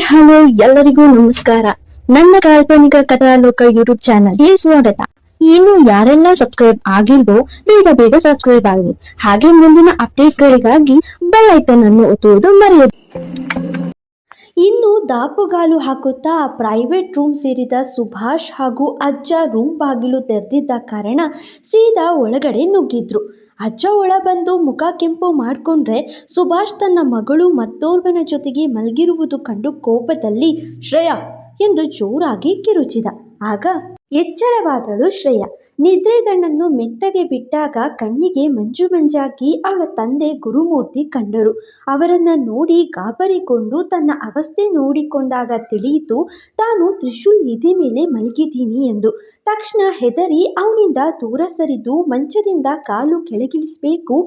Hello ಎಲ್ಲರಿಗೂ ನಮಸ್ಕಾರ. ನನ್ನ ಕಾಲ್ಪನಿಕ ಕಥಾಲೋಕ ಯೂಟ್ಯೂಬ್ ಚಾನಲ್ಗೆ ಸ್ವಾಗತ. ಇನ್ನು ಯಾರೆಲ್ಲ ಸಬ್ಸ್ಕ್ರೈಬ್ ಆಗಿಲ್ವೋ ಬೇಗ ಸಬ್ಸ್ಕ್ರೈಬ್ ಆಗಿ, ಹಾಗೆ ಮುಂದಿನ ಅಪ್ಡೇಟ್ಗಳಿಗಾಗಿ ಬೆಲ್ ಐಕಾನ್ ಅನ್ನು ಒತ್ತುವುದು ಮರೆಯದು. ಇನ್ನು ದಾಪುಗಾಲು ಹಾಕುತ್ತಾ ಪ್ರೈವೇಟ್ ರೂಮ್ ಸೇರಿದ ಸುಭಾಷ್ ಹಾಗೂ ಅಜ್ಜ ರೂಮ್ ಬಾಗಿಲು ತೆರೆದಿದ್ದ ಕಾರಣ ಸೀದಾ ಒಳಗಡೆ ನುಗ್ಗಿದ್ರು. ಅಜ್ಜ ಒಳ ಬಂದು ಮುಖ ಕೆಂಪು ಮಾಡಿಕೊಂಡ್ರೆ ಸುಭಾಷ್ ತನ್ನ ಮಗಳು ಮತ್ತೋರ್ವನ ಜೊತೆಗೆ ಮಲಗಿರುವುದು ಕಂಡು ಕೋಪದಲ್ಲಿ ಶ್ರೇಯಾ ಎಂದು ಜೋರಾಗಿ ಕಿರುಚಿದ. ಆಗ ಎಚ್ಚರವಾದಳು ಶ್ರೇಯಾ. ನಿದ್ರೆಗಣ್ಣನ್ನು ಮೆತ್ತಗೆ ಬಿಟ್ಟಾಗ ಕಣ್ಣಿಗೆ ಮಂಜಾಗಿ ಅವಳ ತಂದೆ ಗುರುಮೂರ್ತಿ ಕಂಡರು. ಅವರನ್ನ ನೋಡಿ ಗಾಬರಿಗೊಂಡು ತನ್ನ ಅವಸ್ಥೆ ನೋಡಿಕೊಂಡಾಗ ತಿಳಿಯಿತು ತಾನು ತ್ರಿಶೂಲ್ ಎದೆ ಮೇಲೆ ಮಲಗಿದ್ದೀನಿ ಎಂದು. ತಕ್ಷಣ ಹೆದರಿ ಅವನಿಂದ ದೂರ ಸರಿದು ಮಂಚದಿಂದ ಕಾಲು ಕೆಳಗಿಳಿಸಬೇಕು.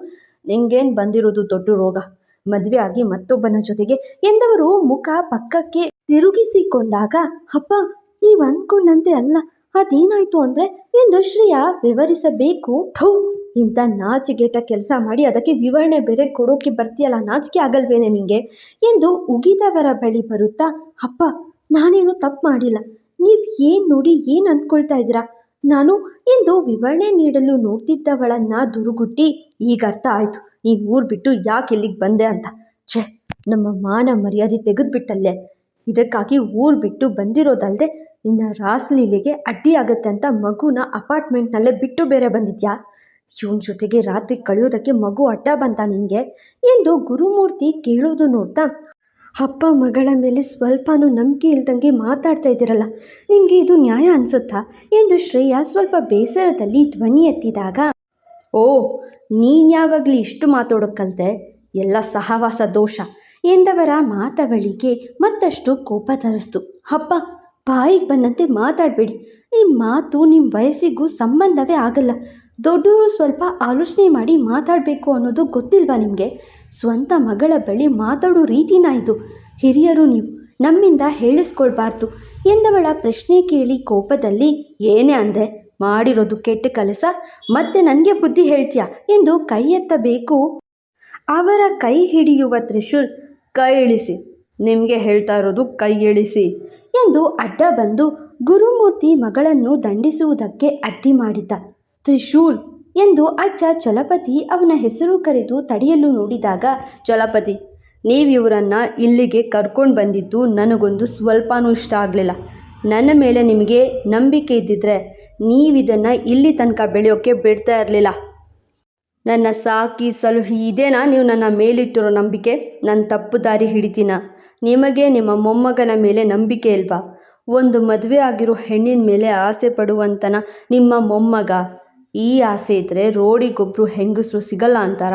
ನಿಂಗೇನು ಬಂದಿರೋದು ದೊಡ್ಡ ರೋಗ, ಮದುವೆ ಆಗಿ ಮತ್ತೊಬ್ಬನ ಜೊತೆಗೆ ಎಂದವರು ಮುಖ ಪಕ್ಕಕ್ಕೆ ತಿರುಗಿಸಿಕೊಂಡಾಗ, ಅಪ್ಪ ನೀವು ಅಂದ್ಕೊಂಡಂತೆ ಅಲ್ಲ, ಅದೇನಾಯ್ತು ಅಂದ್ರೆ ಎಂದು ಶ್ರೇಯಾ ವಿವರಿಸಬೇಕು. ಇಂಥ ನಾಚಿಗೆಟ ಕೆಲಸ ಮಾಡಿ ಅದಕ್ಕೆ ವಿವರಣೆ ಬೇರೆ ಕೊಡೋಕೆ ಬರ್ತೀಯಲ್ಲ, ನಾಚಿಕೆ ಆಗಲ್ವೇನೆ ನಿಂಗೆ ಎಂದು ಉಗಿದವರ ಬಳಿ ಬರುತ್ತಾ, ಅಪ್ಪ ನಾನೇನು ತಪ್ಪು ಮಾಡಿಲ್ಲ, ನೀವು ಏನು ನೋಡಿ ಏನು ಅಂದ್ಕೊಳ್ತಾ ಇದ್ದೀರಾ ನಾನು ಎಂದು ವಿವರಣೆ ನೀಡಲು ನೋಡ್ತಿದ್ದವಳನ್ನ ದುರುಗುಟ್ಟಿ, ಈಗ ಅರ್ಥ ಆಯ್ತು ನೀನು ಊರು ಬಿಟ್ಟು ಯಾಕೆ ಇಲ್ಲಿಗೆ ಬಂದೆ ಅಂತ. ಛೇ, ನಮ್ಮ ಮಾನ ಮರ್ಯಾದೆ ತೆಗೆದುಬಿಟ್ಟಲ್ಲೇ. ಇದಕ್ಕಾಗಿ ಊರು ಬಿಟ್ಟು ಬಂದಿರೋದಲ್ಲದೆ ನಿನ್ನ ರಾಸಲೀಲೆಗೆ ಅಡ್ಡಿ ಆಗುತ್ತೆ ಅಂತ ಮಗುನ ಅಪಾರ್ಟ್ಮೆಂಟ್ನಲ್ಲೇ ಬಿಟ್ಟು ಬೇರೆ ಬಂದಿದ್ಯಾ. ಇವನ ಜೊತೆಗೆ ರಾತ್ರಿ ಕಳೆಯೋದಕ್ಕೆ ಮಗು ಅಡ್ಡ ಬಂತ ನಿನಗೆ ಎಂದು ಗುರುಮೂರ್ತಿ ಕೇಳೋದು ನೋಡ್ತಾ, ಅಪ್ಪ ಮಗಳ ಮೇಲೆ ಸ್ವಲ್ಪನೂ ನಂಬಿಕೆ ಇಲ್ದಂಗೆ ಮಾತಾಡ್ತಾ ಇದ್ದೀರಲ್ಲ, ನಿಮಗೆ ಇದು ನ್ಯಾಯ ಅನಿಸುತ್ತಾ ಎಂದು ಶ್ರೇಯಾ ಸ್ವಲ್ಪ ಬೇಸರದಲ್ಲಿ ಧ್ವನಿ ಎತ್ತಿದಾಗ, ಓ ನೀನು ಯಾವಾಗಲೂ ಇಷ್ಟು ಮಾತಾಡೋಕ್ಕಂತೆ, ಎಲ್ಲ ಸಹವಾಸ ದೋಷ ಎಂದವರ ಮಾತವಳಿಗೆ ಮತ್ತಷ್ಟು ಕೋಪ ತರಿಸ್ತು. ಅಪ್ಪ ಬಾಯಿಗೆ ಬಂದಂತೆ ಮಾತಾಡಬೇಡಿ, ನಿಮ್ಮ ಮಾತು ನಿಮ್ಮ ವಯಸ್ಸಿಗೂ ಸಂಬಂಧವೇ ಆಗಲ್ಲ. ದೊಡ್ಡವರು ಸ್ವಲ್ಪ ಆಲೋಚನೆ ಮಾಡಿ ಮಾತಾಡಬೇಕು ಅನ್ನೋದು ಗೊತ್ತಿಲ್ವಾ ನಿಮಗೆ? ಸ್ವಂತ ಮಗಳ ಬಳಿ ಮಾತಾಡೋ ರೀತಿನ ಇದು. ಹಿರಿಯರು ನೀವು, ನಮ್ಮಿಂದ ಹೇಳಿಸ್ಕೊಳ್ಬಾರ್ದು ಎಂದವಳ ಪ್ರಶ್ನೆ ಕೇಳಿ ಕೋಪದಲ್ಲಿ, ಏನೇ ಅಂದೆ, ಮಾಡಿರೋದು ಕೆಟ್ಟ ಕೆಲಸ ಮತ್ತೆ ನನಗೆ ಬುದ್ಧಿ ಹೇಳ್ತೀಯಾ ಎಂದು ಕೈ ಎತ್ತಬೇಕು. ಅವರ ಕೈ ಹಿಡಿಯುವ ತ್ರಿಶೂಲ್, ಕೈ ಇಳಿಸಿ, ನಿಮಗೆ ಹೇಳ್ತಾ ಇರೋದು ಕೈ ಇಳಿಸಿ ಎಂದು ಅಡ್ಡ ಬಂದು ಗುರುಮೂರ್ತಿ ಮಗಳನ್ನು ದಂಡಿಸುವುದಕ್ಕೆ ಅಡ್ಡಿ ಮಾಡಿದ್ದ. ತ್ರಿಶೂಲ್ ಎಂದು ಅಜ್ಜ ಚಲಪತಿ ಅವನ ಹೆಸರು ಕರೆದು ತಡೆಯಲು ನೋಡಿದಾಗ, ಚಲಪತಿ ನೀವು ಇವರನ್ನು ಇಲ್ಲಿಗೆ ಕರ್ಕೊಂಡು ಬಂದಿದ್ದು ನನಗೊಂದು ಸ್ವಲ್ಪನೂ ಇಷ್ಟ ಆಗಲಿಲ್ಲ. ನನ್ನ ಮೇಲೆ ನಿಮಗೆ ನಂಬಿಕೆ ಇದ್ದಿದ್ರೆ ನೀವಿದನ್ನು ಇಲ್ಲಿ ತನಕ ಬೆಳೆಯೋಕ್ಕೆ ಬಿಡ್ತಾ ಇರಲಿಲ್ಲ. ನನ್ನ ಸಾಕಿ ಸಲಹೆ ಇದೇನಾ ನೀವು ನನ್ನ ಮೇಲಿಟ್ಟಿರೋ ನಂಬಿಕೆ? ನನ್ನ ತಪ್ಪು ದಾರಿ ಹಿಡಿತೀನ? ನಿಮಗೆ ನಿಮ್ಮ ಮೊಮ್ಮಗನ ಮೇಲೆ ನಂಬಿಕೆ ಇಲ್ವಾ? ಒಂದು ಮದುವೆ ಆಗಿರೋ ಹೆಣ್ಣಿನ ಮೇಲೆ ಆಸೆ ಪಡುವಂತನ ನಿಮ್ಮ ಮೊಮ್ಮಗ. ಈ ಆಸೆ ಇದ್ದರೆ ರೋಡಿಗೊಬ್ಬರು ಹೆಂಗಸರು ಸಿಗಲ್ಲ ಅಂತಾರ?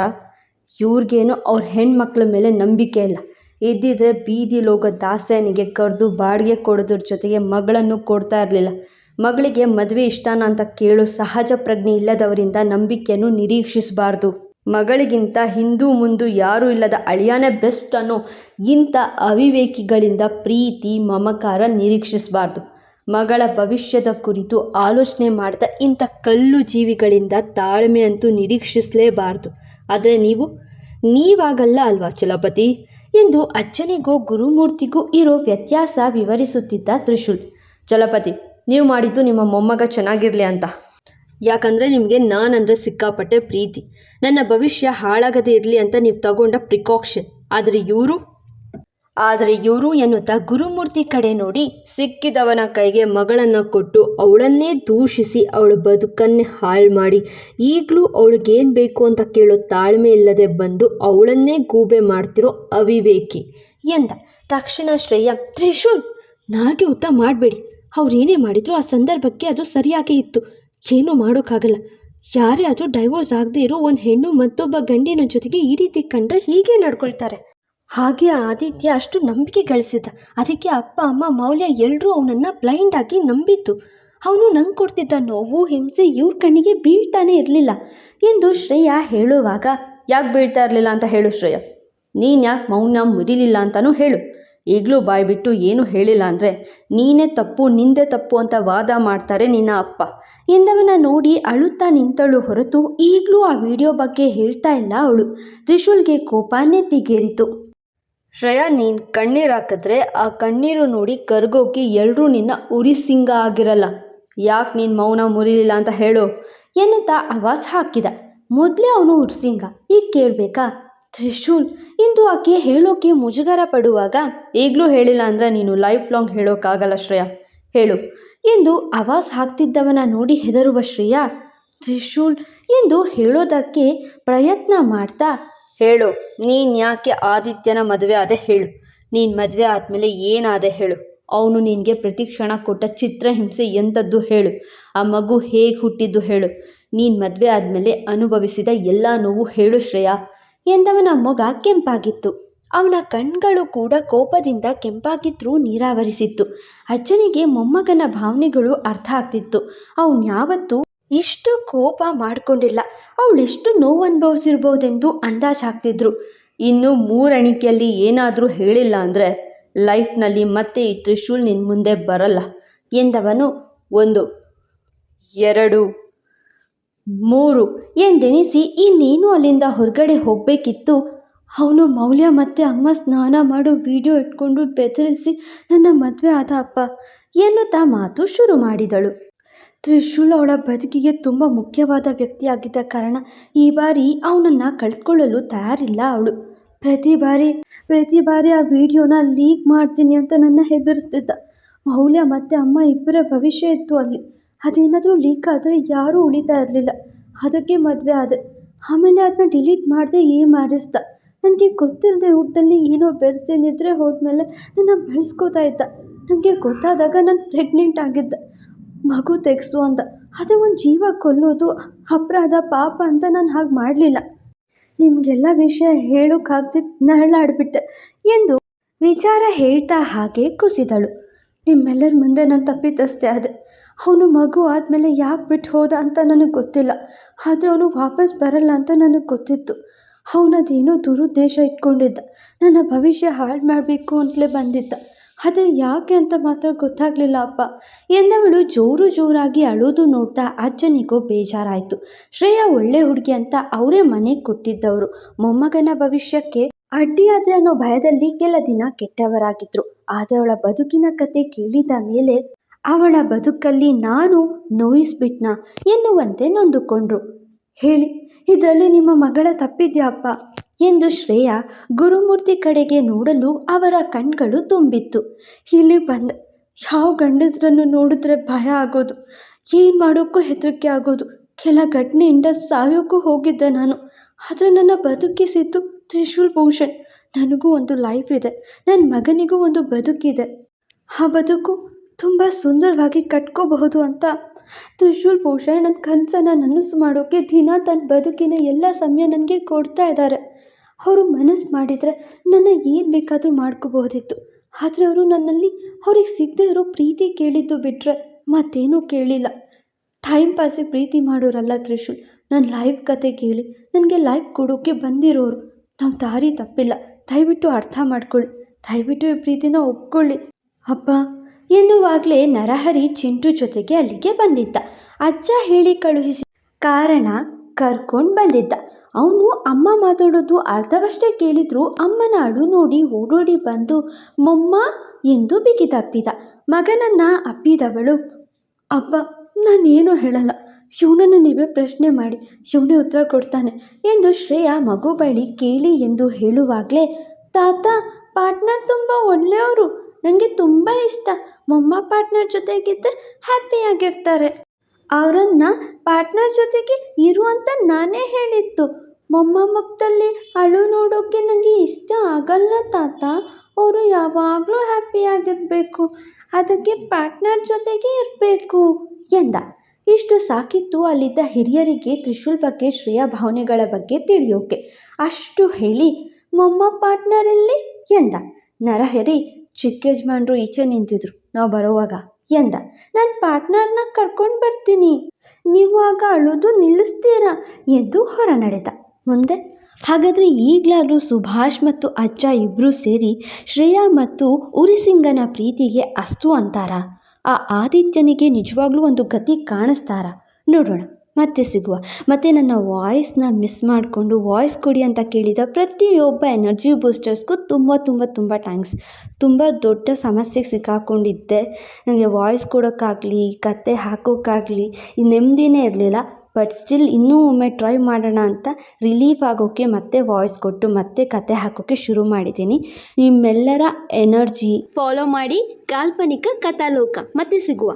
ಇವ್ರಿಗೇನು ಅವ್ರ ಹೆಣ್ಮಕ್ಳ ಮೇಲೆ ನಂಬಿಕೆ ಇಲ್ಲ. ಇದ್ದಿದ್ರೆ ಬೀದಿಲಿ ಹೋಗೋ ದಾಸನಿಗೆ ಕರೆದು ಬಾಡಿಗೆ ಕೊಡೋದ್ರ ಜೊತೆಗೆ ಮಗಳನ್ನು ಕೊಡ್ತಾ ಇರಲಿಲ್ಲ. ಮಗಳಿಗೆ ಮದುವೆ ಇಷ್ಟನ ಅಂತ ಕೇಳೋ ಸಹಜ ಪ್ರಜ್ಞೆ ಇಲ್ಲದವರಿಂದ ನಂಬಿಕೆಯನ್ನು ನಿರೀಕ್ಷಿಸಬಾರ್ದು. ಮಗಳಿಗಿಂತ ಹಿಂದೂ ಮುಂದು ಯಾರೂ ಇಲ್ಲದ ಅಳಿಯಾನೇ ಬೆಸ್ಟ್ ಅನ್ನೋ ಇಂಥ ಅವಿವೇಕಿಗಳಿಂದ ಪ್ರೀತಿ ಮಮಕಾರ ನಿರೀಕ್ಷಿಸಬಾರ್ದು. ಮಗಳ ಭವಿಷ್ಯದ ಕುರಿತು ಆಲೋಚನೆ ಮಾಡಿದ ಇಂಥ ಕಲ್ಲು ಜೀವಿಗಳಿಂದ ತಾಳ್ಮೆ ಅಂತೂ ನಿರೀಕ್ಷಿಸಲೇಬಾರ್ದು. ಆದರೆ ನೀವಾಗಲ್ಲ ಅಲ್ವಾ ಚಲಪತಿ ಎಂದು ಅಜ್ಜನಿಗೂ ಗುರುಮೂರ್ತಿಗೂ ಇರೋ ವ್ಯತ್ಯಾಸ ವಿವರಿಸುತ್ತಿದ್ದ ತ್ರಿಶೂಲ್. ಚಲಪತಿ, ನೀವು ಮಾಡಿದ್ದು ನಿಮ್ಮ ಮೊಮ್ಮಗ ಚೆನ್ನಾಗಿರಲಿ ಅಂತ. ಯಾಕಂದರೆ ನಿಮಗೆ ನಾನಂದರೆ ಸಿಕ್ಕಾಪಟ್ಟೆ ಪ್ರೀತಿ. ನನ್ನ ಭವಿಷ್ಯ ಹಾಳಾಗದೇ ಇರಲಿ ಅಂತ ನೀವು ತಗೊಂಡ ಪ್ರಿಕಾಕ್ಷನ್. ಆದರೆ ಇವರು ಎನ್ನುತ್ತಾ ಗುರುಮೂರ್ತಿ ಕಡೆ ನೋಡಿ, ಸಿಕ್ಕಿದವನ ಕೈಗೆ ಮಗಳನ್ನು ಕೊಟ್ಟು ಅವಳನ್ನೇ ದೂಷಿಸಿ ಅವಳ ಬದುಕನ್ನೇ ಹಾಳು ಮಾಡಿ ಈಗಲೂ ಅವಳಿಗೇನು ಬೇಕು ಅಂತ ಕೇಳೋ ತಾಳ್ಮೆ ಇಲ್ಲದೆ ಬಂದು ಅವಳನ್ನೇ ಗೂಬೆ ಮಾಡ್ತಿರೋ ಅವಿವೇಕಿ ಎಂದ. ತಕ್ಷಣ ಶ್ರೇಯಾ, ತ್ರಿಶೂಲ್ ನಾಗೆ ಊಟ ಮಾಡಬೇಡಿ. ಅವ್ರೇನೇ ಮಾಡಿದ್ರು ಆ ಸಂದರ್ಭಕ್ಕೆ ಅದು ಸರಿಯಾಗೇ ಇತ್ತು. ಏನೂ ಮಾಡೋಕ್ಕಾಗಲ್ಲ. ಯಾರೇ ಆದರೂ ಡೈವೋರ್ಸ್ ಆಗದೆ ಇರೋ ಒಂದು ಹೆಣ್ಣು ಮತ್ತೊಬ್ಬ ಗಂಡಿನ ಜೊತೆಗೆ ಈ ರೀತಿ ಕಂಡ್ರೆ ಹೀಗೆ ನಡ್ಕೊಳ್ತಾರೆ. ಹಾಗೆ ಆದಿತ್ಯ ಅಷ್ಟು ನಂಬಿಕೆ ಗಳಿಸಿದ್ದ. ಅದಕ್ಕೆ ಅಪ್ಪ ಅಮ್ಮ ಮೌಲ್ಯ ಎಲ್ಲರೂ ಅವನನ್ನು ಬ್ಲೈಂಡ್ ಆಗಿ ನಂಬಿತ್ತು. ಅವನು ನಂಗೆ ಕೊಡ್ತಿದ್ದ ನೋವು ಹಿಂಸೆ ಇವ್ರ ಕಣ್ಣಿಗೆ ಬೀಳ್ತಾನೆ ಇರಲಿಲ್ಲ ಎಂದು ಶ್ರೇಯಾ ಹೇಳುವಾಗ, ಯಾಕೆ ಬೀಳ್ತಾ ಇರಲಿಲ್ಲ ಅಂತ ಹೇಳು ಶ್ರೇಯಾ. ನೀನು ಯಾಕೆ ಮೌನ ಮುರಿಲಿಲ್ಲ ಅಂತಲೂ ಹೇಳು. ಈಗಲೂ ಬಾಯ್ಬಿಟ್ಟು ಏನೂ ಹೇಳಿಲ್ಲ ಅಂದರೆ ನೀನೇ ತಪ್ಪು ನಿಂದೆ ತಪ್ಪು ಅಂತ ವಾದ ಮಾಡ್ತಾರೆ ನಿನ್ನ ಅಪ್ಪ ಎಂದವನ ನೋಡಿ ಅಳುತ್ತಾ ನಿಂತಳು ಹೊರತು ಈಗಲೂ ಆ ವಿಡಿಯೋ ಬಗ್ಗೆ ಹೇಳ್ತಾ ಇಲ್ಲ ಅವಳು. ತ್ರಿಶೂಲ್ಗೆ ಕೋಪ ನೆತ್ತಿಗೇರಿತು. ಶ್ರೇಯಾ, ನೀನು ಕಣ್ಣೀರು ಹಾಕಿದ್ರೆ ಆ ಕಣ್ಣೀರು ನೋಡಿ ಕರ್ಗೋಗಿ ಎಲ್ಲರೂ ನಿನ್ನ ಉರಿಸಿಂಗ ಆಗಿರಲ್ಲ. ಯಾಕೆ ನೀನು ಮೌನ ಮುರಿಲಿಲ್ಲ ಅಂತ ಹೇಳು ಎನ್ನುತ್ತಾ ಆವಾಜ್ ಹಾಕಿದ. ಮೊದಲೇ ಅವನು ಉರಿಸಿಂಗ, ಈಗ ಕೇಳಬೇಕಾ? ತ್ರಿಶೂಲ್ ಎಂದು ಆಕೆ ಹೇಳೋಕೆ ಮುಜುಗರ ಪಡುವಾಗ, ಈಗಲೂ ಹೇಳಿಲ್ಲ ಅಂದರೆ ನೀನು ಲೈಫ್ ಲಾಂಗ್ ಹೇಳೋಕ್ಕಾಗಲ್ಲ ಶ್ರೇಯಾ, ಹೇಳು ಎಂದು ಆವಾಜ್ ಹಾಕ್ತಿದ್ದವನ ನೋಡಿ ಹೆದರುವ ಶ್ರೇಯಾ, ತ್ರಿಶೂಲ್ ಎಂದು ಹೇಳೋದಕ್ಕೆ ಪ್ರಯತ್ನ ಮಾಡ್ತಾ, ಹೇಳು, ನೀನು ಯಾಕೆ ಆದಿತ್ಯನ ಮದುವೆ ಆದೆ ಹೇಳು. ನೀನು ಮದುವೆ ಆದಮೇಲೆ ಏನಾದೆ ಹೇಳು. ಅವನು ನಿನಗೆ ಪ್ರತಿ ಕ್ಷಣ ಕೊಟ್ಟ ಚಿತ್ರಹಿಂಸೆ ಎಂಥದ್ದು ಹೇಳು. ಆ ಮಗು ಹೇಗೆ ಹುಟ್ಟಿದ್ದು ಹೇಳು. ನೀನು ಮದುವೆ ಆದಮೇಲೆ ಅನುಭವಿಸಿದ ಎಲ್ಲ ನೋವು ಹೇಳು ಶ್ರೇಯಾ ಎಂದವನ ಮೊಗ ಕೆಂಪಾಗಿತ್ತು. ಅವನ ಕಣ್ಗಳು ಕೂಡ ಕೋಪದಿಂದ ಕೆಂಪಾಗಿದ್ರೂ ನೀರಾವರಿಸಿತ್ತು. ಅಜ್ಜನಿಗೆ ಮೊಮ್ಮಗನ ಭಾವನೆಗಳು ಅರ್ಥ ಆಗ್ತಿತ್ತು. ಅವನ್ಯಾವತ್ತೂ ಇಷ್ಟು ಕೋಪ ಮಾಡಿಕೊಂಡಿಲ್ಲ. ಅವಳೆಷ್ಟು ನೋವು ಅನುಭವಿಸಿರ್ಬೋದೆಂದು ಅಂದಾಜಾಗ್ತಿದ್ರು. ಇನ್ನು 3 ಅಣಿಕೆಯಲ್ಲಿ ಏನಾದರೂ ಹೇಳಿಲ್ಲ ಅಂದರೆ ಲೈಫ್ನಲ್ಲಿ ಮತ್ತೆ ಈ ತ್ರಿಶೂಲ್ ನಿನ್ನ ಮುಂದೆ ಬರಲ್ಲ ಎಂದವನು 1, 2, 3 ಎಂದೆನಿಸಿ ಇನ್ನೇನು ಅಲ್ಲಿಂದ ಹೊರಗಡೆ ಹೋಗಬೇಕಿತ್ತು. ಅವನು ಮೌಲ್ಯ ಮತ್ತು ಅಮ್ಮ ಸ್ನಾನ ಮಾಡೋ ವಿಡಿಯೋ ಇಟ್ಕೊಂಡು ಬೆದರಿಸಿ ನನ್ನ ಮದುವೆ ಆದ ಅಪ್ಪ ಎನ್ನುತ್ತಾ ಮಾತು ಶುರು ಮಾಡಿದಳು. ತ್ರಿಶೂಲ್ ಅವಳ ಬದುಕಿಗೆ ತುಂಬ ಮುಖ್ಯವಾದ ವ್ಯಕ್ತಿಯಾಗಿದ್ದ ಕಾರಣ ಈ ಬಾರಿ ಅವನನ್ನು ಕಳೆದುಕೊಳ್ಳಲು ತಯಾರಿಲ್ಲ ಅವಳು. ಪ್ರತಿ ಬಾರಿ ಆ ವಿಡಿಯೋನ ಲೀಕ್ ಮಾಡ್ತೀನಿ ಅಂತ ನನ್ನ ಹೆದರಿಸ್ತಿದ್ದ. ಮೌಲ್ಯ ಮತ್ತು ಅಮ್ಮ ಇಬ್ಬರ ಭವಿಷ್ಯ ಇತ್ತು ಅಲ್ಲಿ. ಅದೇನಾದರೂ ಲೀಕ್ ಆದರೆ ಯಾರೂ ಉಳಿತಾ ಇರಲಿಲ್ಲ. ಅದಕ್ಕೆ ಮದುವೆ ಆದೆ. ಆಮೇಲೆ ಅದನ್ನ ಡಿಲೀಟ್ ಮಾಡದೆ ಮಾರಿಸ್ದ. ನನಗೆ ಗೊತ್ತಿಲ್ಲದೆ ಊಟದಲ್ಲಿ ಏನೋ ಬೆರೆಸಿ ನಿದ್ರೆ ಹೋದ್ಮೇಲೆ ನನ್ನ ಬೆಳೆಸ್ಕೋತಾ ಇದ್ದ. ನನಗೆ ಗೊತ್ತಾದಾಗ ನಾನು ಪ್ರೆಗ್ನೆಂಟ್ ಆಗಿದ್ದೆ. ಮಗು ತೆಗೆಸು ಅಂದ. ಅದು ಒಂದು ಜೀವ ಕೊಲ್ಲೋದು ಅಪರಾಧ, ಪಾಪ ಅಂತ ನಾನು ಹಾಗೆ ಮಾಡಲಿಲ್ಲ. ನಿಮಗೆಲ್ಲ ವಿಷಯ ಹೇಳೋಕ್ಕಾಗ್ತಿದ್ದು ನರಳಾಡ್ಬಿಟ್ಟೆ ಎಂದು ವಿಚಾರ ಹೇಳ್ತಾ ಹಾಗೆ ಕುಸಿದಳು. ನಿಮ್ಮೆಲ್ಲರ ಮುಂದೆ ನಾನು ತಪ್ಪಿತಸ್ಥೆ ಆದೆ. ಅವನು ಮಗು ಆದಮೇಲೆ ಯಾಕೆ ಬಿಟ್ಟು ಹೋದ ಅಂತ ನನಗೆ ಗೊತ್ತಿಲ್ಲ. ಆದರೆ ಅವನು ವಾಪಸ್ ಬರಲ್ಲ ಅಂತ ನನಗೆ ಗೊತ್ತಿತ್ತು. ಅವನದೇನೋ ದುರುದ್ದೇಶ ಇಟ್ಕೊಂಡಿದ್ದ. ನನ್ನ ಭವಿಷ್ಯ ಹಾಳು ಮಾಡಬೇಕು ಅಂತಲೇ ಬಂದಿದ್ದ. ಆದರೆ ಯಾಕೆ ಅಂತ ಮಾತ್ರ ಗೊತ್ತಾಗಲಿಲ್ಲ ಅಪ್ಪ ಎಂದವಳು ಜೋರಾಗಿ ಅಳೋದು ನೋಡ್ತಾ ಅಜ್ಜನಿಗೂ ಬೇಜಾರಾಯಿತು. ಶ್ರೇಯಾ ಒಳ್ಳೆ ಹುಡುಗಿ ಅಂತ ಅವರೇ ಮನೆಗೆ ಕೊಟ್ಟಿದ್ದವರು. ಮೊಮ್ಮಗನ ಭವಿಷ್ಯಕ್ಕೆ ಅಡ್ಡಿಯಾದರೆ ಅನ್ನೋ ಭಯದಲ್ಲಿ ಕೆಲ ದಿನ ಕೆಟ್ಟವರಾಗಿದ್ದರು. ಆದರೆ ಅವಳ ಬದುಕಿನ ಕತೆ ಕೇಳಿದ ಮೇಲೆ ಅವಳ ಬದುಕಲ್ಲಿ ನಾನು ನೋಯಿಸ್ಬಿಟ್ನಾ ಎನ್ನುವಂತೆ ನೊಂದುಕೊಂಡ್ರು. ಹೇಳಿ, ಇದರಲ್ಲಿ ನಿಮ್ಮ ಮಗಳ ತಪ್ಪಿದ್ಯಾ ಅಪ್ಪ ಎಂದು ಶ್ರೇಯಾ ಗುರುಮೂರ್ತಿ ಕಡೆಗೆ ನೋಡಲು ಅವರ ಕಣ್ಗಳು ತುಂಬಿತ್ತು. ಇಲ್ಲಿ ಬಂದ ಯಾವ ಗಂಡಸರನ್ನು ನೋಡಿದ್ರೆ ಭಯ ಆಗೋದು, ಏನು ಮಾಡೋಕ್ಕೂ ಹೆದರಿಕೆ ಆಗೋದು. ಕೆಲ ಘಟನೆಯಿಂದ ಸಾಯೋಕ್ಕೂ ಹೋಗಿದ್ದೆ ನಾನು. ಆದರೆ ನನ್ನ ಬದುಕಿಸಿದ್ದು ತ್ರಿಶೂಲ್ ಭೂಷಣ್. ನನಗೂ ಒಂದು ಲೈಫ್ ಇದೆ, ನನ್ನ ಮಗನಿಗೂ ಒಂದು ಬದುಕಿದೆ. ಆ ಬದುಕು ತುಂಬ ಸುಂದರವಾಗಿ ಕಟ್ಕೋಬಹುದು ಅಂತ ತ್ರಿಶೂಲ್ ಭೂಷಣ್ ನನ್ನ ಕನಸನ್ನು ನನಸು ಮಾಡೋಕ್ಕೆ ದಿನ ತನ್ನ ಬದುಕಿನ ಎಲ್ಲ ಸಮಯ ನನಗೆ ಕೊಡ್ತಾ ಇದ್ದಾರೆ. ಅವರು ಮನಸ್ಸು ಮಾಡಿದರೆ ನನ್ನ ಏನು ಬೇಕಾದರೂ ಮಾಡ್ಕೋಬಹುದಿತ್ತು. ಆದರೆ ಅವರು ನನ್ನಲ್ಲಿ ಅವ್ರಿಗೆ ಸಿಗದೆ ಇರೋ ಪ್ರೀತಿ ಕೇಳಿದ್ದು ಬಿಟ್ಟರೆ ಮತ್ತೇನೂ ಕೇಳಿಲ್ಲ. ಟೈಮ್ ಪಾಸಿಗೆ ಪ್ರೀತಿ ಮಾಡೋರಲ್ಲ ತ್ರಿಶೂಲ್. ನನ್ನ ಲೈಫ್ ಕತೆ ಕೇಳಿ ನನಗೆ ಲೈಫ್ ಕೊಡೋಕ್ಕೆ ಬಂದಿರೋರು. ನಾವು ದಾರಿ ತಪ್ಪಿಲ್ಲ, ದಯವಿಟ್ಟು ಅರ್ಥ ಮಾಡ್ಕೊಳ್ಳಿ, ದಯವಿಟ್ಟು ಈ ಪ್ರೀತಿನ ಒಪ್ಕೊಳ್ಳಿ ಅಪ್ಪ ಎನ್ನುವಾಗಲೇ ನರಹರಿ ಚಿಂಟು ಜೊತೆಗೆ ಅಲ್ಲಿಗೆ ಬಂದಿದ್ದ. ಅಜ್ಜ ಹೇಳಿ ಕಳುಹಿಸಿ ಕಾರಣ ಕರ್ಕೊಂಡು ಬಂದಿದ್ದ. ಅವನು ಅಮ್ಮ ಮಾತಾಡೋದು ಅರ್ಧವಷ್ಟೇ ಕೇಳಿದ್ರು ಅಮ್ಮನ ಅಳು ನೋಡಿ ಓಡೋಡಿ ಬಂದು ಮೊಮ್ಮ ಎಂದು ಬಿಗಿದಪ್ಪಿದ. ಮಗನನ್ನು ಅಪ್ಪಿದವಳು, ಅಪ್ಪ ನಾನೇನು ಹೇಳಲ್ಲ, ಶಿವನನ್ನು ನೀವೇ ಪ್ರಶ್ನೆ ಮಾಡಿ, ಶಿವನೇ ಉತ್ತರ ಕೊಡ್ತಾನೆ ಎಂದು ಶ್ರೇಯಾ ಮಗು ಬಳಿ ಕೇಳಿ ಎಂದು ಹೇಳುವಾಗಲೇ, ತಾತ ಪಾರ್ಟ್ನರ್ ತುಂಬ ಒಳ್ಳೆಯವರು, ನನಗೆ ತುಂಬ ಇಷ್ಟ. ಮೊಮ್ಮ ಪಾರ್ಟ್ನರ್ ಜೊತೆಗಿದ್ದರೆ ಹ್ಯಾಪಿಯಾಗಿರ್ತಾರೆ. ಅವರನ್ನು ಪಾರ್ಟ್ನರ್ ಜೊತೆಗೆ ಇರು ಅಂತ ನಾನೇ ಹೇಳಿದ್ದು. ಮೊಮ್ಮ ಮುಖದಲ್ಲಿ ಅಳು ನೋಡೋಕ್ಕೆ ನನಗೆ ಇಷ್ಟ ಆಗಲ್ಲ ತಾತ. ಅವರು ಯಾವಾಗಲೂ ಹ್ಯಾಪಿಯಾಗಿರಬೇಕು, ಅದಕ್ಕೆ ಪಾರ್ಟ್ನರ್ ಜೊತೆಗೆ ಇರಬೇಕು ಎಂದ. ಇಷ್ಟು ಸಾಕಿತ್ತು ಅಲ್ಲಿದ್ದ ಹಿರಿಯರಿಗೆ ತ್ರಿಶೂಲ್ ಬಗ್ಗೆ, ಶ್ರೇಯಾ ಭಾವನೆಗಳ ಬಗ್ಗೆ ತಿಳಿಯೋಕೆ. ಅಷ್ಟು ಹೇಳಿ, ಮೊಮ್ಮ ಪಾರ್ಟ್ನರಲ್ಲಿ ಎಂದ. ನರಹರಿ ಚಿಕ್ಕ ಯಜಮಾನ್ರು ಈಚೆ ನಿಂತಿದ್ರು ನಾವು ಬರೋವಾಗ ಎಂದ. ನನ್ನ ಪಾರ್ಟ್ನರ್ನ ಕರ್ಕೊಂಡು ಬರ್ತೀನಿ, ನೀವು ಆಗ ಅಳೋದು ನಿಲ್ಲಿಸ್ತೀರಾ ಎಂದು ಹೊರ ನಡೆದ. ಮುಂದೆ ಹಾಗಾದರೆ ಈಗಲಾದರೂ ಸುಭಾಷ್ ಮತ್ತು ಅಜ್ಜ ಇಬ್ಬರೂ ಸೇರಿ ಶ್ರೇಯಾ ಮತ್ತು ಉರಿಸಿಂಗನ ಪ್ರೀತಿಗೆ ಅಸ್ತು ಅಂತಾರಾ? ಆ ಆದಿತ್ಯನಿಗೆ ನಿಜವಾಗ್ಲೂ ಒಂದು ಗತಿ ಕಾಣಿಸ್ತಾರಾ? ನೋಡೋಣ. ಮತ್ತೆ ಸಿಗುವ. ಮತ್ತು ನನ್ನ ವಾಯ್ಸ್ನ ಮಿಸ್ ಮಾಡಿಕೊಂಡು ವಾಯ್ಸ್ ಕೊಡಿ ಅಂತ ಕೇಳಿದ ಪ್ರತಿಯೊಬ್ಬ ಎನರ್ಜಿ ಬೂಸ್ಟರ್ಸ್ಗೂ ತುಂಬ ತುಂಬ ತುಂಬ ಥ್ಯಾಂಕ್ಸ್. ತುಂಬ ದೊಡ್ಡ ಸಮಸ್ಯೆಗೆ ಸಿಕ್ಕಾಕೊಂಡಿದ್ದೆ. ನನಗೆ ವಾಯ್ಸ್ ಕೊಡೋಕ್ಕಾಗಲಿ ಕತೆ ಹಾಕೋಕ್ಕಾಗಲಿ ಈ ನೆಮ್ಮದಿನೇ ಇರಲಿಲ್ಲ. ಬಟ್ ಸ್ಟಿಲ್ ಇನ್ನೂ ಒಮ್ಮೆ ಟ್ರೈ ಮಾಡೋಣ ಅಂತ ರಿಲೀಫ್ ಆಗೋಕ್ಕೆ ಮತ್ತೆ ವಾಯ್ಸ್ ಕೊಟ್ಟು ಮತ್ತೆ ಕತೆ ಹಾಕೋಕ್ಕೆ ಶುರು ಮಾಡಿದ್ದೀನಿ. ನಿಮ್ಮೆಲ್ಲರ ಎನರ್ಜಿ ಫಾಲೋ ಮಾಡಿ ಕಾಲ್ಪನಿಕ ಕಥಾಲೋಕ. ಮತ್ತೆ ಸಿಗುವ.